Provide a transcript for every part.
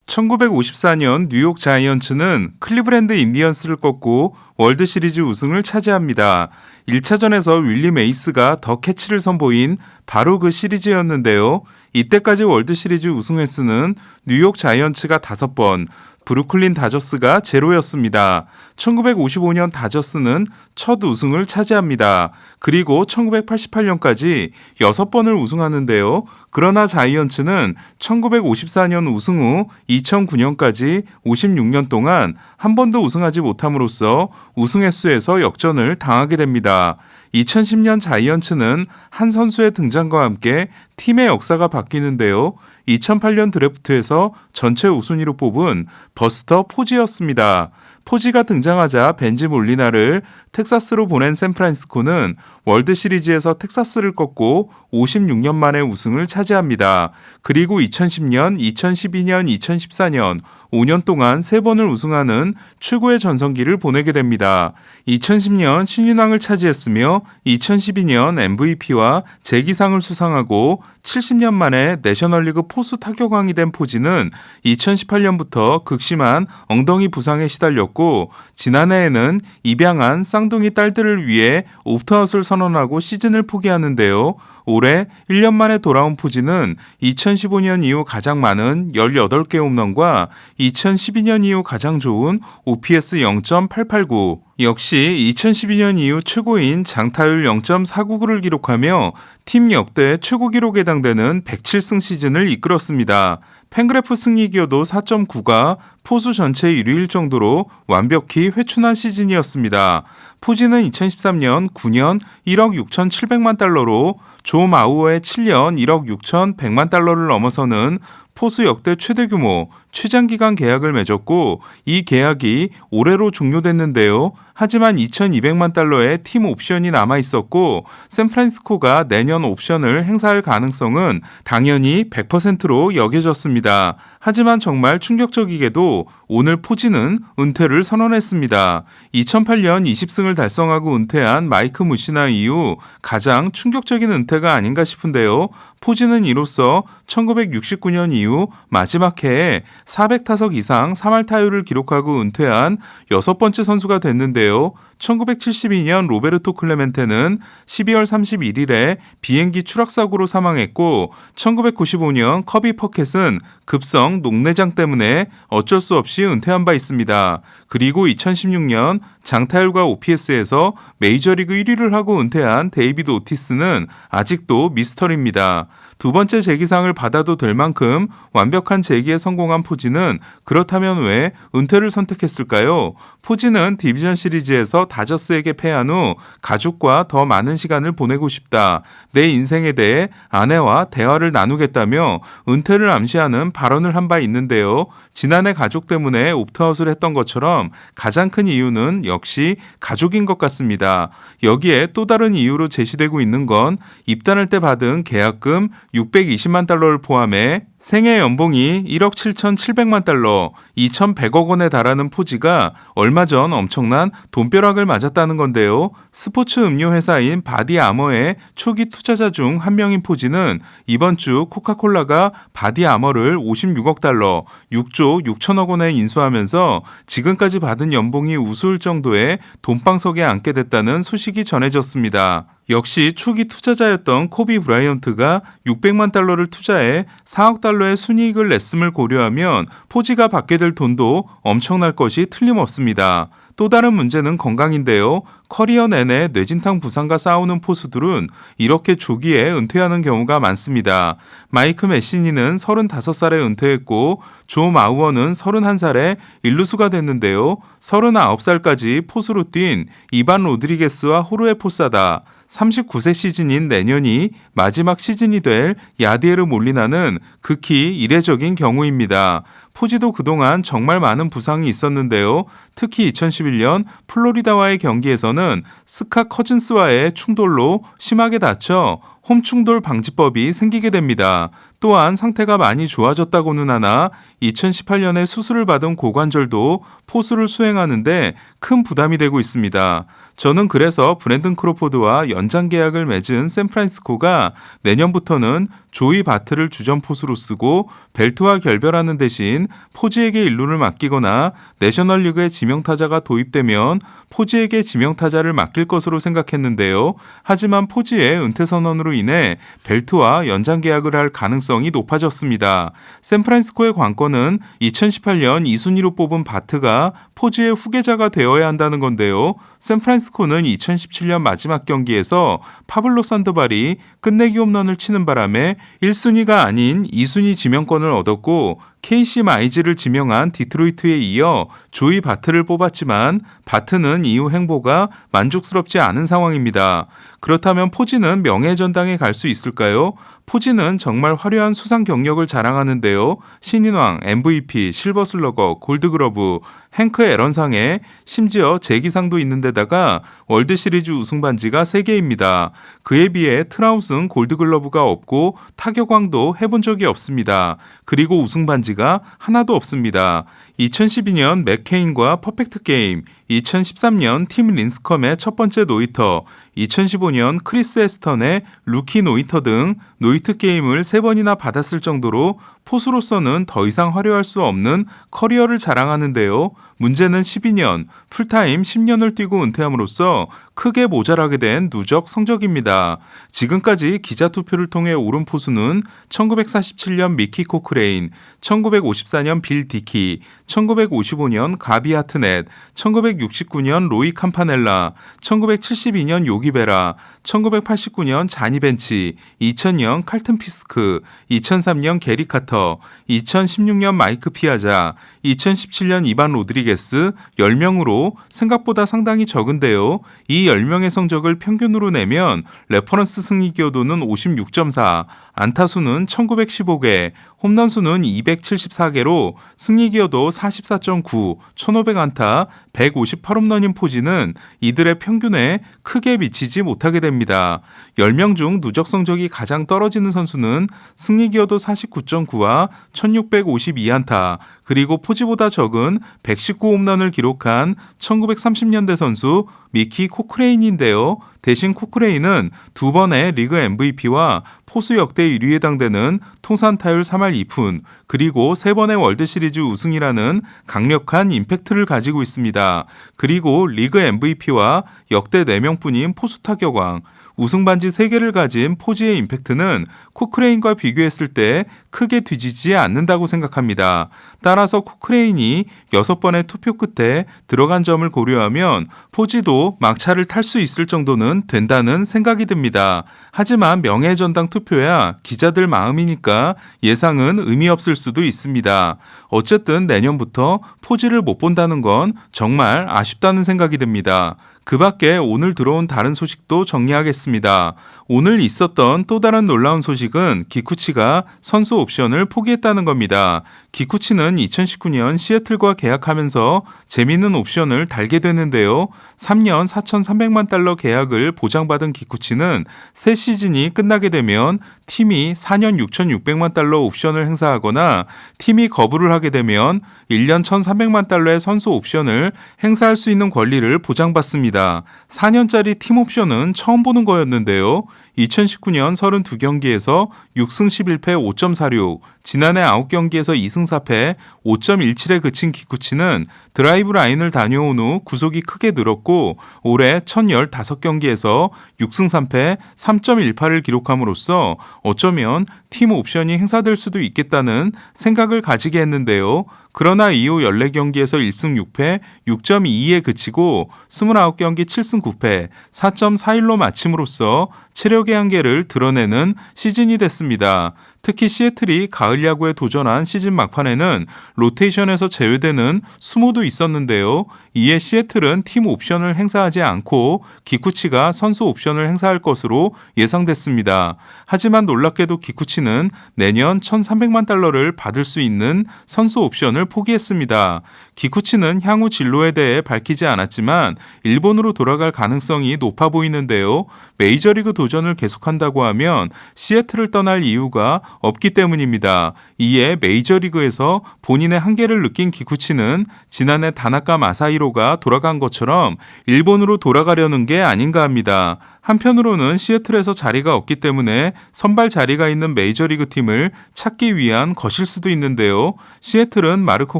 1954년 뉴욕 자이언츠는 클리브랜드 인디언스를 꺾고 월드시리즈 우승을 차지합니다. 1차전에서 윌리 메이스가 더 캐치를 선보인 바로 그 시리즈였는데요. 이때까지 월드시리즈 우승 횟수는 뉴욕 자이언츠가 5번, 브루클린 다저스가 0였습니다. 1955년 다저스는 첫 우승을 차지합니다. 그리고 1988년까지 6번을 우승하는데요. 그러나 자이언츠는 1954년 우승 후 2009년까지 56년 동안 한 번도 우승하지 못함으로써 우승 횟수에서 역전을 당하게 됩니다. 2010년 자이언츠는 한 선수의 등장과 함께 팀의 역사가 바뀌는데요. 2008년 드래프트에서 전체 우순위로 뽑은 버스터 포지였습니다. 포지가 등장하자 벤지 몰리나를 텍사스로 보낸 샌프란시스코는 월드시리즈에서 텍사스를 꺾고 56년 만에 우승을 차지합니다. 그리고 2010년, 2012년, 2014년 5년 동안 3번을 우승하는 최고의 전성기를 보내게 됩니다. 2010년 신인왕을 차지했으며 2012년 MVP와 재기상을 수상하고 70년 만에 내셔널리그 포수 타격왕이 된 포지는 2018년부터 극심한 엉덩이 부상에 시달렸고 지난해에는 입양한 쌍둥이 딸들을 위해 옵트아웃을 선언하고 시즌을 포기하는데요. 올해 1년 만에 돌아온 포지는 2015년 이후 가장 많은 18개 홈런과 2012년 이후 가장 좋은 OPS 0.889, 역시 2012년 이후 최고인 장타율 0.499를 기록하며 팀 역대 최고 기록에 해당되는 107승 시즌을 이끌었습니다. 팬그래프 승리기여도 4.9가 포수 전체 1위일 정도로 완벽히 회춘한 시즌이었습니다. 포지는 2013년 9년 1억 6,700만 달러로 조 마우어의 7년 1억 6,100만 달러를 넘어서는 포수 역대 최대 규모 최장기간 계약을 맺었고 이 계약이 올해로 종료됐는데요. 하지만 2,200만 달러의 팀 옵션이 남아있었고 샌프란시스코가 내년 옵션을 행사할 가능성은 당연히 100%로 여겨졌습니다. 하지만 정말 충격적이게도 오늘 포지는 은퇴를 선언했습니다. 2008년 20승을 달성하고 은퇴한 마이크 무시나 이후 가장 충격적인 은퇴가 아닌가 싶은데요. 포지는 이로써 1969년 이후 마지막 해에 400타석 이상 3할 타율을 기록하고 은퇴한 6번째 선수가 됐는데요. 1972년 로베르토 클레멘테는 12월 31일에 비행기 추락사고로 사망했고 1995년 커비 퍼켓은 급성 녹내장 때문에 어쩔 수 없이 은퇴한 바 있습니다. 그리고 2016년 장타율과 OPS에서 메이저리그 1위를 하고 은퇴한 데이비드 오티스는 아직도 미스터리입니다. 두 번째 재기상을 받아도 될 만큼 완벽한 재기에 성공한 포지는 그렇다면 왜 은퇴를 선택했을까요? 포지는 디비전 시리즈에서 다저스에게 패한 후 가족과 더 많은 시간을 보내고 싶다. 내 인생에 대해 아내와 대화를 나누겠다며 은퇴를 암시하는 발언을 한 바 있는데요. 지난해 가족 때문에 옵트아웃을 했던 것처럼 가장 큰 이유는 역시 가족인 것 같습니다. 여기에 또 다른 이유로 제시되고 있는 건 입단할 때 받은 계약금 620만 달러를 포함해 생애 연봉이 1억 7,700만 달러, 2,100억 원에 달하는 포지가 얼마 전 엄청난 돈벼락을 맞았다는 건데요. 스포츠 음료 회사인 바디 아머의 초기 투자자 중 한 명인 포지는 이번 주 코카콜라가 바디 아머를 56억 달러, 6조 6천억 원에 인수하면서 지금까지 받은 연봉이 우스울 정도의 돈방석에 앉게 됐다는 소식이 전해졌습니다. 역시 초기 투자자였던 코비 브라이언트가 600만 달러를 투자해 4억 달러의 순이익을 냈음을 고려하면 포지가 받게 될 돈도 엄청날 것이 틀림없습니다. 또 다른 문제는 건강인데요. 커리어 내내 뇌진탕 부상과 싸우는 포수들은 이렇게 조기에 은퇴하는 경우가 많습니다. 마이크 메시니는 35살에 은퇴했고 조 마우어는 31살에 일루수가 됐는데요. 39살까지 포수로 뛴 이반 로드리게스와 호르헤 포사다, 39세 시즌인 내년이 마지막 시즌이 될 야디에르 몰리나는 극히 이례적인 경우입니다. 포지도 그동안 정말 많은 부상이 있었는데요. 특히 2011년 플로리다와의 경기에서는 스카 커즌스와의 충돌로 심하게 다쳐 홈충돌 방지법이 생기게 됩니다. 또한 상태가 많이 좋아졌다고는 하나 2018년에 수술을 받은 고관절도 포수를 수행하는데 큰 부담이 되고 있습니다. 저는 그래서 브랜든 크로포드와 연장 계약을 맺은 샌프란시스코가 내년부터는 조이 바트를 주전 포수로 쓰고 벨트와 결별하는 대신 대신 포지에게 일루를 맡기거나 내셔널리그의 지명타자가 도입되면 포지에게 지명타자를 맡길 것으로 생각했는데요. 하지만 포지의 은퇴 선언으로 인해 벨트와 연장 계약을 할 가능성이 높아졌습니다. 샌프란시스코의 관건은 2018년 2순위로 뽑은 바트가 포지의 후계자가 되어야 한다는 건데요. 샌프란시스코는 2017년 마지막 경기에서 파블로 산도발이 끝내기 홈런을 치는 바람에 1순위가 아닌 2순위 지명권을 얻었고 케이시 마이즈를 지명한 디트로이트에 이어 조이 바트를 뽑았지만 바트는 이후 행보가 만족스럽지 않은 상황입니다. 그렇다면 포지는 명예전당에 갈 수 있을까요? 포지는 정말 화려한 수상 경력을 자랑하는데요. 신인왕, MVP, 실버슬러거, 골드그러브, 행크 앨런상에 심지어 재기상도 있는 데다가 월드시리즈 우승 반지가 3개입니다. 그에 비해 트라웃은 골드글러브가 없고 타격왕도 해본 적이 없습니다. 그리고 우승 반지가 하나도 없습니다. 2012년 맥케인과 퍼펙트 게임, 2013년 팀 린스컴의 첫 번째 노히터, 2015년 크리스 에스턴의 루키 노히터 등 노히트 게임을 3번이나 받았을 정도로 포수로서는 더 이상 화려할 수 없는 커리어를 자랑하는데요. 문제는 12년, 풀타임 10년을 뛰고 은퇴함으로써 크게 모자라게 된 누적 성적입니다. 지금까지 기자투표를 통해 오른 포수는 1947년 미키 코크레인, 1954년 빌 디키, 1955년 가비 하트넷, 1969년 로이 캄파넬라, 1972년 요기 베라, 1989년 자니 벤치, 2000년 칼튼 피스크, 2003년 게리 카터, 2016년 마이크 피아자, 2017년 이반 로드리게스 10명으로 생각보다 상당히 적은데요. 이 10명의 성적을 평균으로 내면 레퍼런스 승리 기여도는 56.4, 안타수는 1915개, 홈런수는 274개로 승리 기여도 44.9, 1500안타, 158홈런인 포지는 이들의 평균에 크게 미치지 못하게 됩니다. 10명 중 누적 성적이 가장 떨어지는 선수는 승리 기여도 49.9와 1652안타, 그리고 포지보다 적은 119홈런을 기록한 1930년대 선수 미키 코크레인인데요. 대신 코크레인은 2번의 리그 MVP와 포수 역대 1위에 해당되는 통산 타율 3할 2푼, 그리고 3번의 월드시리즈 우승이라는 강력한 임팩트를 가지고 있습니다. 그리고 리그 MVP와 역대 4명뿐인 포수 타격왕, 우승 반지 3개를 가진 포지의 임팩트는 코크레인과 비교했을 때 크게 뒤지지 않는다고 생각합니다. 따라서 코크레인이 6번의 투표 끝에 들어간 점을 고려하면 포지도 막차를 탈 수 있을 정도는 된다는 생각이 듭니다. 하지만 명예전당 투표야 기자들 마음이니까 예상은 의미 없을 수도 있습니다. 어쨌든 내년부터 포지를 못 본다는 건 정말 아쉽다는 생각이 듭니다. 그 밖에 오늘 들어온 다른 소식도 정리하겠습니다. 오늘 있었던 또 다른 놀라운 소식은 기쿠치가 선수 옵션을 포기했다는 겁니다. 기쿠치는 2019년 시애틀과 계약하면서 재미있는 옵션을 달게 되는데요. 3년 4,300만 달러 계약을 보장받은 기쿠치는 새 시즌이 끝나게 되면 팀이 4년 6,600만 달러 옵션을 행사하거나 팀이 거부를 하게 되면 1년 1,300만 달러의 선수 옵션을 행사할 수 있는 권리를 보장받습니다. 4년짜리 팀 옵션은 처음 보는 거였는데요. 2019년 32경기에서 6승 11패 5.46, 지난해 9경기에서 2승 4패 5.17에 그친 기쿠치는 드라이브 라인을 다녀온 후 구속이 크게 늘었고 올해 1015경기에서 6승 3패 3.18을 기록함으로써 어쩌면 팀 옵션이 행사될 수도 있겠다는 생각을 가지게 했는데요. 그러나 이후 14경기에서 1승 6패 6.22에 그치고 29경기 7승 9패 4.41로 마침으로써 체력의 한계를 드러내는 시즌이 됐습니다. 특히 시애틀이 가을 야구에 도전한 시즌 막판에는 로테이션에서 제외되는 수모도 있었는데요. 이에 시애틀은 팀 옵션을 행사하지 않고 기쿠치가 선수 옵션을 행사할 것으로 예상됐습니다. 하지만 놀랍게도 기쿠치는 내년 1,300만 달러를 받을 수 있는 선수 옵션을 포기했습니다. 기쿠치는 향후 진로에 대해 밝히지 않았지만 일본으로 돌아갈 가능성이 높아 보이는데요. 메이저리그 도전을 계속한다고 하면 시애틀을 떠날 이유가 없기 때문입니다. 이에 메이저리그에서 본인의 한계를 느낀 기쿠치는 지난해 다나카 마사히로가 돌아간 것처럼 일본으로 돌아가려는 게 아닌가 합니다. 한편으로는 시애틀에서 자리가 없기 때문에 선발 자리가 있는 메이저리그 팀을 찾기 위한 것일 수도 있는데요. 시애틀은 마르코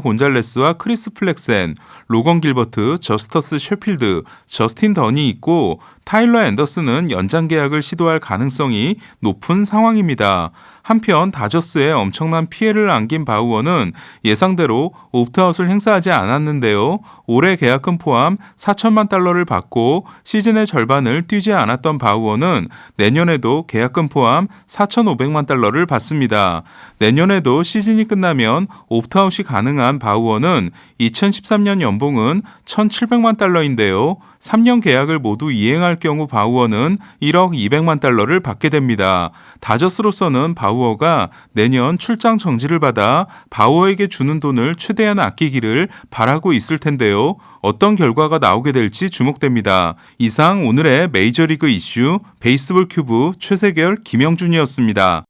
곤잘레스와 크리스 플렉센, 로건 길버트, 저스터스 셰필드, 저스틴 던이 있고 타일러 앤더슨은 연장 계약을 시도할 가능성이 높은 상황입니다. 한편 다저스에 엄청난 피해를 안긴 바우어는 예상대로 옵트아웃을 행사하지 않았는데요. 올해 계약금 포함 4천만 달러를 받고 시즌의 절반을 뛰지 않았던 바우어는 내년에도 계약금 포함 4,500만 달러를 받습니다. 내년에도 시즌이 끝나면 옵트아웃이 가능한 바우어는 2013년 연봉은 1,700만 달러인데요. 3년 계약을 모두 이행할 경우 바우어는 1억 200만 달러를 받게 됩니다. 다저스로서는 바우어가 내년 출장 정지를 받아 바우어에게 주는 돈을 최대한 아끼기를 바라고 있을 텐데요. 어떤 결과가 나오게 될지 주목됩니다. 이상 오늘의 메이저리그 이슈 베이스볼 큐브 최세결 김영준이었습니다.